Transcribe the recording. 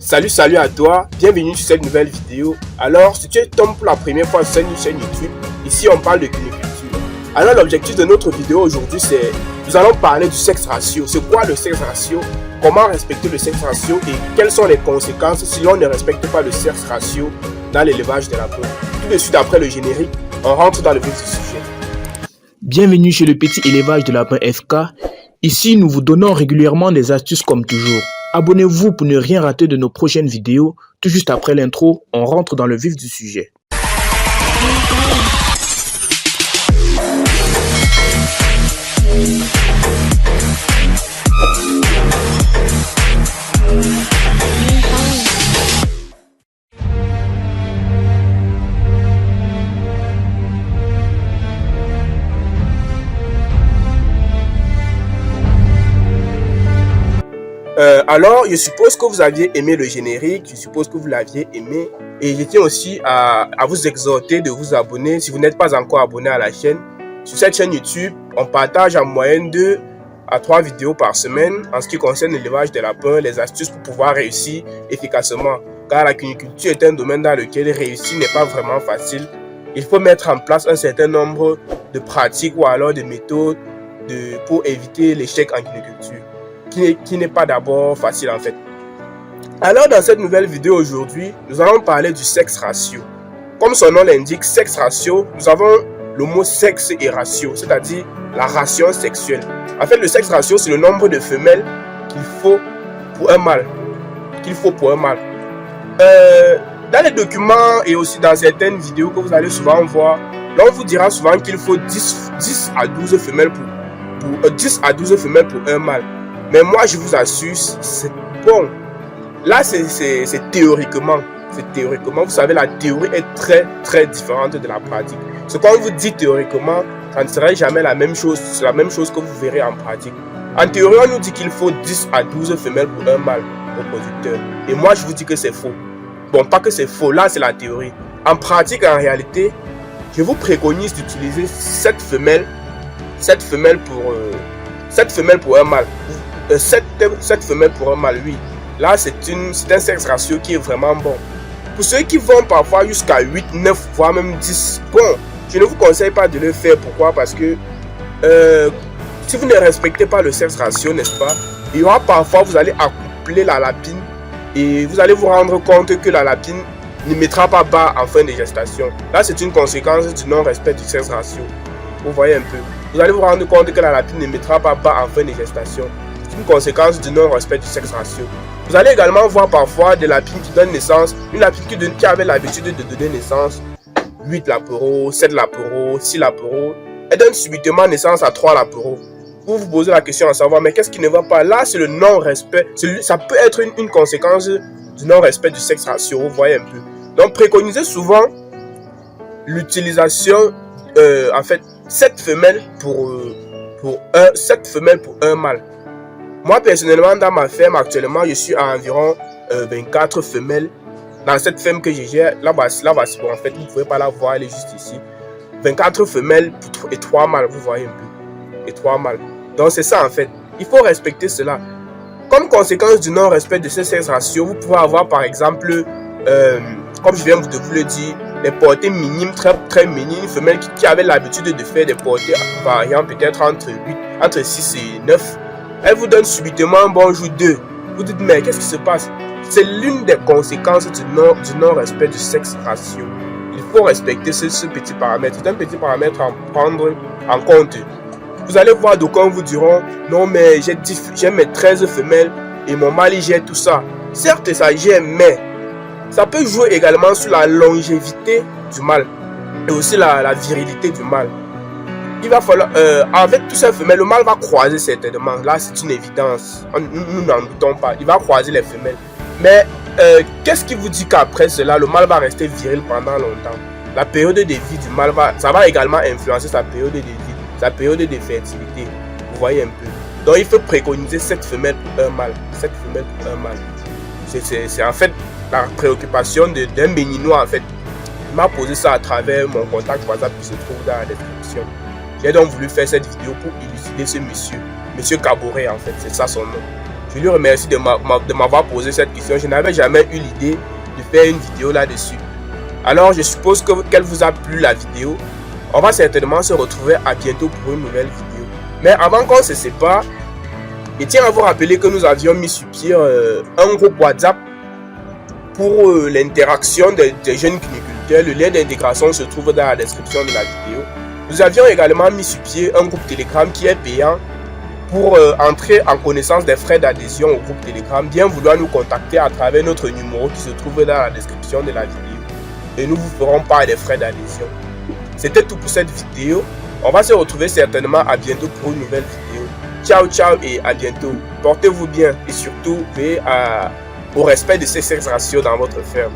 Salut à toi, bienvenue sur cette nouvelle vidéo. Alors, si tu tombes pour la première fois sur cette chaîne YouTube, ici on parle de cuniculture. Alors l'objectif de notre vidéo aujourd'hui c'est, nous allons parler du sexe ratio. C'est quoi le sexe ratio? Comment respecter le sexe ratio et quelles sont les conséquences si l'on ne respecte pas le sexe ratio dans l'élevage des lapins. Tout de suite après le générique, on rentre dans le vif du sujet. Bienvenue chez le petit élevage de lapins FK. Ici, nous vous donnons régulièrement des astuces comme toujours. Abonnez-vous pour ne rien rater de nos prochaines vidéos. Tout juste après l'intro, on rentre dans le vif du sujet. Alors, je suppose que vous aviez aimé le générique, je suppose que vous l'aviez aimé. Et je tiens aussi à vous exhorter de vous abonner si vous n'êtes pas encore abonné à la chaîne. Sur cette chaîne YouTube, on partage en moyenne 2 à 3 vidéos par semaine en ce qui concerne l'élevage des lapins, les astuces pour pouvoir réussir efficacement. Car la cuniculture est un domaine dans lequel réussir n'est pas vraiment facile. Il faut mettre en place un certain nombre de pratiques ou alors de méthodes pour éviter l'échec en cuniculture. Qui n'est pas d'abord facile en fait. Alors dans cette nouvelle vidéo aujourd'hui, nous allons parler du sexe ratio. Comme son nom l'indique, sexe ratio, nous avons le mot sexe et ratio, c'est-à-dire la ration sexuelle. En fait, le sexe ratio, c'est le nombre de femelles qu'il faut pour un mâle. Dans les documents et aussi dans certaines vidéos que vous allez souvent voir, là on vous dira souvent qu'il faut 10 à 12 femelles pour un mâle. Mais moi, je vous assure, c'est bon. Là, c'est théoriquement. C'est théoriquement. Vous savez, la théorie est très différente de la pratique. Ce qu'on vous dit théoriquement, ça ne serait jamais la même chose. C'est la même chose que vous verrez en pratique. En théorie, on nous dit qu'il faut 10 à 12 femelles pour un mâle reproducteur. Et moi, je vous dis que c'est faux. Bon, pas que c'est faux. Là, c'est la théorie. En pratique, en réalité, je vous préconise d'utiliser 7 femelles pour un mâle. 7 femelles pour un mâle, oui. Là, c'est un sexe ratio qui est vraiment bon. Pour ceux qui vont parfois jusqu'à 8, 9, voire même 10, bon, je ne vous conseille pas de le faire. Pourquoi? Parce que si vous ne respectez pas le sexe ratio, n'est-ce pas, il y aura parfois, vous allez accoupler la lapine et vous allez vous rendre compte que la lapine ne mettra pas bas en fin de gestation. Là, c'est une conséquence du non-respect du sexe ratio. Vous voyez un peu. Vous allez vous rendre compte que la lapine ne mettra pas bas en fin de gestation. Une conséquence du non-respect du sexe ratio. Vous allez également voir parfois des lapines qui donnent naissance, une lapine qui avait l'habitude de donner naissance 8 lapereaux, 7 lapereaux, 6 lapereaux, elle donne subitement naissance à 3 lapereaux. Vous vous posez la question à savoir, mais qu'est-ce qui ne va pas? Là, c'est le non-respect. Ça peut être une conséquence du non-respect du sexe ratio, vous voyez un peu. Donc, préconisez souvent l'utilisation, en fait, 7 femelles pour un mâle. Moi, personnellement, dans ma ferme, actuellement, je suis à environ 24 femelles. Dans cette ferme que je gère, là-bas, en fait, vous ne pouvez pas la voir, elle est juste ici. 24 femelles et 3 mâles, vous voyez un peu. Et 3 mâles. Donc, c'est ça, en fait. Il faut respecter cela. Comme conséquence du non-respect de ce sexe ratio, vous pouvez avoir, par exemple, comme je viens de vous le dire, des portées minimes, très minimes. Une femelle qui avait l'habitude de faire des portées variant peut-être entre 6 et 9. Elle vous donne subitement un bonjour 2. Vous dites, mais qu'est-ce qui se passe? C'est l'une des conséquences du non-respect du sexe ratio. Il faut respecter ce petit paramètre. C'est un petit paramètre à prendre en compte. Vous allez voir, d'aucuns vous diront, non, mais j'ai mes 13 femelles et mon mâle il gère tout ça. Certes, ça gère, mais ça peut jouer également sur la longévité du mâle et aussi la virilité du mâle. Il va falloir, avec tout ça, femelles, le mâle va croiser certainement. Là, c'est une évidence. Nous n'en doutons pas. Il va croiser les femelles. Mais qu'est-ce qui vous dit qu'après cela, le mâle va rester viril pendant longtemps? La période de vie du mâle ça va également influencer sa période de vie, sa période de fertilité. Vous voyez un peu. Donc, il faut préconiser 7 femelles pour un mâle. 7 femelles pour un mâle. C'est en fait la préoccupation d'un béninois, en fait. Il m'a posé ça à travers mon contact WhatsApp qui se trouve dans la description. J'ai donc voulu faire cette vidéo pour élucider ce monsieur Caboret, en fait, c'est ça son nom. Je lui remercie de m'avoir posé cette question. Je n'avais jamais eu l'idée de faire une vidéo là-dessus. Alors, je suppose qu'elle vous a plu la vidéo. On va certainement se retrouver à bientôt pour une nouvelle vidéo. Mais avant qu'on se sépare, je tiens à vous rappeler que nous avions mis sur pied un groupe WhatsApp pour l'interaction des jeunes cuniculteurs. Le lien d'intégration se trouve dans la description de la vidéo. Nous avions également mis sur pied un groupe Telegram qui est payant. Pour entrer en connaissance des frais d'adhésion au groupe Telegram, bien vouloir nous contacter à travers notre numéro qui se trouve dans la description de la vidéo. Et nous vous ferons part des frais d'adhésion. C'était tout pour cette vidéo. On va se retrouver certainement à bientôt pour une nouvelle vidéo. Ciao, ciao et à bientôt. Portez-vous bien et surtout veillez au respect de ces 6 ratios dans votre ferme.